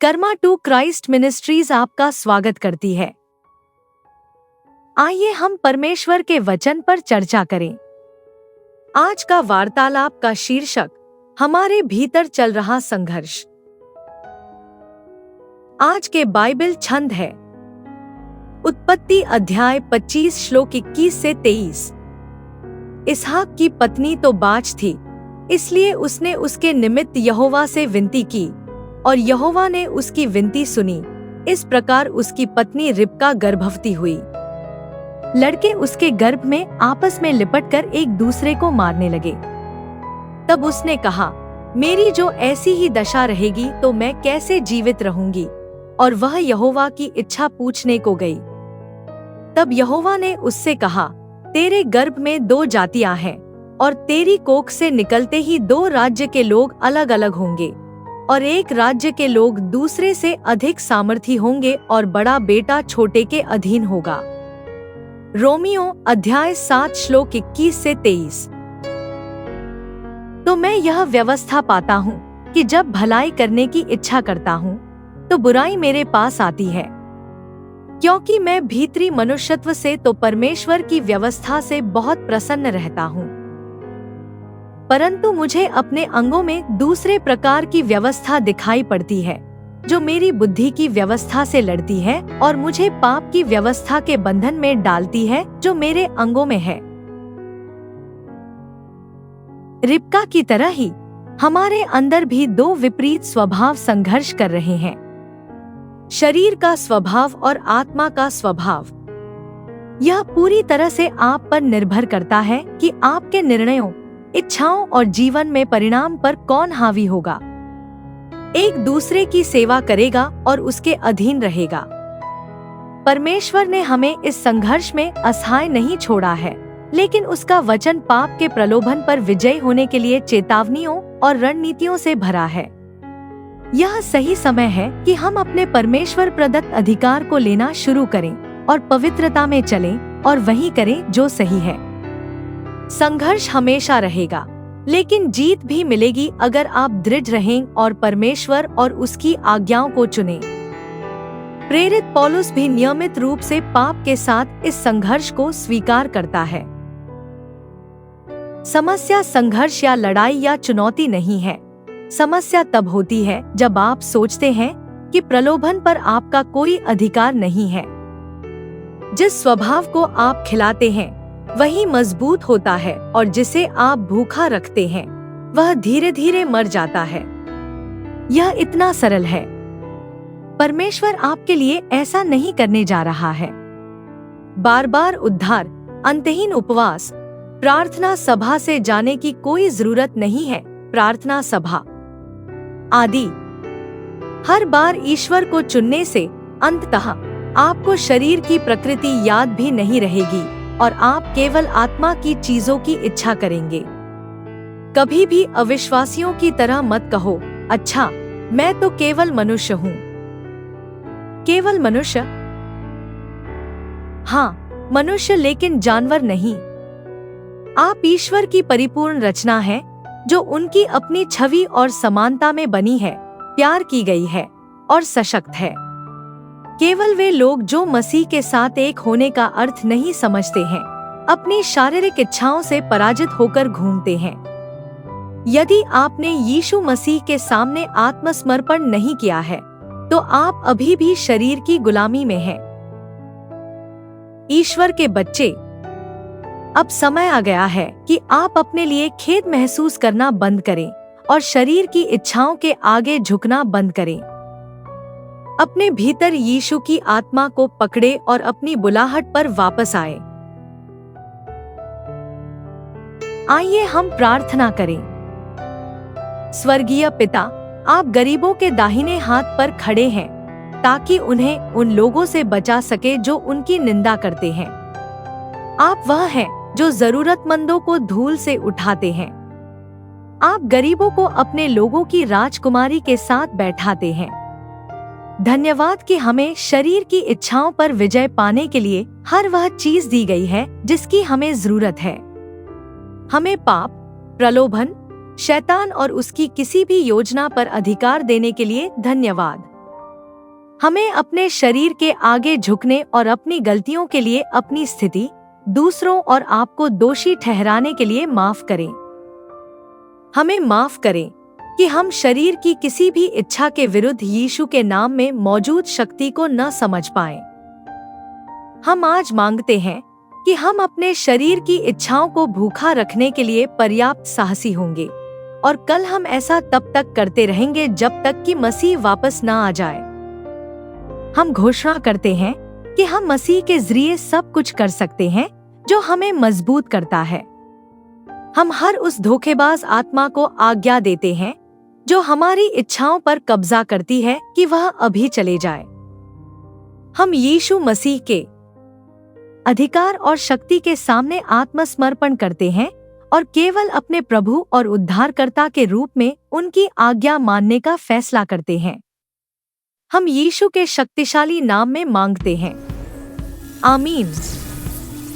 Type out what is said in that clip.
Karma to Christ ministries आपका स्वागत करती है। आइए हम परमेश्वर के वचन पर चर्चा करें। आज का वार्तालाप का शीर्षक हमारे भीतर चल रहा संघर्ष। आज के बाइबल छंद है उत्पत्ति अध्याय 25 श्लोक 21 से 23। इसहाक की पत्नी तो बाँझ थी, इसलिए उसने उसके निमित्त यहोवा से विनती की और यहोवा ने उसकी विनती सुनी। इस प्रकार उसकी पत्नी रिबका गर्भवती हुई। लड़के उसके गर्भ में आपस में लिपटकर एक दूसरे को मारने लगे। तब उसने कहा, मेरी जो ऐसी ही दशा रहेगी तो मैं कैसे जीवित रहूंगी? और वह यहोवा की इच्छा पूछने को गई। तब यहोवा ने उससे कहा, तेरे गर्भ में 2 जातियां हैं और तेरी कोख से निकलते ही 2 राज्य के लोग अलग अलग होंगे और एक राज्य के लोग दूसरे से अधिक सामर्थी होंगे और बड़ा बेटा छोटे के अधीन होगा। रोमियो अध्याय 7 श्लोक 21 से 23। तो मैं यह व्यवस्था पाता हूँ कि जब भलाई करने की इच्छा करता हूँ तो बुराई मेरे पास आती है, क्योंकि मैं भीतरी मनुष्यत्व से तो परमेश्वर की व्यवस्था से बहुत प्रसन्न रहता हूँ, परंतु मुझे अपने अंगों में दूसरे प्रकार की व्यवस्था दिखाई पड़ती है, जो मेरी बुद्धि की व्यवस्था से लड़ती है और मुझे पाप की व्यवस्था के बंधन में डालती है जो मेरे अंगों में है। रिबका की तरह ही हमारे अंदर भी 2 विपरीत स्वभाव संघर्ष कर रहे हैं, शरीर का स्वभाव और आत्मा का स्वभाव। यह पूरी तरह से आप पर निर्भर करता है कि आपके निर्णयों, इच्छाओं और जीवन में परिणाम पर कौन हावी होगा, एक दूसरे की सेवा करेगा और उसके अधीन रहेगा। परमेश्वर ने हमें इस संघर्ष में असहाय नहीं छोड़ा है, लेकिन उसका वचन पाप के प्रलोभन पर विजय होने के लिए चेतावनियों और रणनीतियों से भरा है। यह सही समय है कि हम अपने परमेश्वर प्रदत्त अधिकार को लेना शुरू करें और पवित्रता में चलें और वही करें जो सही है। संघर्ष हमेशा रहेगा, लेकिन जीत भी मिलेगी अगर आप दृढ़ रहें और परमेश्वर और उसकी आज्ञाओं को चुनें। प्रेरित पौलुस भी नियमित रूप से पाप के साथ इस संघर्ष को स्वीकार करता है। समस्या संघर्ष या लड़ाई या चुनौती नहीं है। समस्या तब होती है जब आप सोचते हैं कि प्रलोभन पर आपका कोई अधिकार नहीं है। जिस स्वभाव को आप खिलाते हैं वही मजबूत होता है और जिसे आप भूखा रखते हैं वह धीरे धीरे मर जाता है। यह इतना सरल है। परमेश्वर आपके लिए ऐसा नहीं करने जा रहा है। बार बार उद्धार, अंतहीन उपवास, प्रार्थना सभा से जाने की कोई जरूरत नहीं है। प्रार्थना सभा आदि हर बार ईश्वर को चुनने से अंततः आपको शरीर की प्रकृति याद भी नहीं रहेगी और आप केवल आत्मा की चीजों की इच्छा करेंगे। कभी भी अविश्वासियों की तरह मत कहो, अच्छा मैं तो केवल मनुष्य हूँ। केवल मनुष्य? हाँ, मनुष्य, लेकिन जानवर नहीं। आप ईश्वर की परिपूर्ण रचना हैं, जो उनकी अपनी छवि और समानता में बनी है, प्यार की गई है और सशक्त है। केवल वे लोग जो मसीह के साथ एक होने का अर्थ नहीं समझते हैं, अपनी शारीरिक इच्छाओं से पराजित होकर घूमते हैं। यदि आपने यीशु मसीह के सामने आत्मसमर्पण नहीं किया है, तो आप अभी भी शरीर की गुलामी में हैं। ईश्वर के बच्चे, अब समय आ गया है कि आप अपने लिए खेद महसूस करना बंद करें और शरीर की इच्छाओं के आगे झुकना बंद करें। अपने भीतर यीशु की आत्मा को पकड़े और अपनी बुलाहट पर वापस आए। आइए हम प्रार्थना करें। स्वर्गीय पिता, आप गरीबों के दाहिने हाथ पर खड़े हैं ताकि उन्हें उन लोगों से बचा सके जो उनकी निंदा करते हैं। आप वह हैं जो जरूरतमंदों को धूल से उठाते हैं। आप गरीबों को अपने लोगों की राजकुमारी के साथ बैठाते हैं। धन्यवाद कि हमें शरीर की इच्छाओं पर विजय पाने के लिए हर वह चीज दी गई है जिसकी हमें जरूरत है। हमें पाप, प्रलोभन, शैतान और उसकी किसी भी योजना पर अधिकार देने के लिए धन्यवाद। हमें अपने शरीर के आगे झुकने और अपनी गलतियों के लिए अपनी स्थिति, दूसरों और आपको दोषी ठहराने के लिए माफ करें। हमें माफ करें कि हम शरीर की किसी भी इच्छा के विरुद्ध यीशु के नाम में मौजूद शक्ति को न समझ पाएं। हम आज मांगते हैं कि हम अपने शरीर की इच्छाओं को भूखा रखने के लिए पर्याप्त साहसी होंगे, और कल हम ऐसा तब तक करते रहेंगे जब तक कि मसीह वापस न आ जाए। हम घोषणा करते हैं कि हम मसीह के जरिए सब कुछ कर सकते हैं जो हमें मजबूत करता है। हम हर उस धोखेबाज आत्मा को आज्ञा देते हैं जो हमारी इच्छाओं पर कब्जा करती है कि वह अभी चले जाए। हम यीशु मसीह के अधिकार और शक्ति के सामने आत्मसमर्पण करते हैं और केवल अपने प्रभु और उद्धारकर्ता के रूप में उनकी आज्ञा मानने का फैसला करते हैं। हम यीशु के शक्तिशाली नाम में मांगते हैं। आमीन।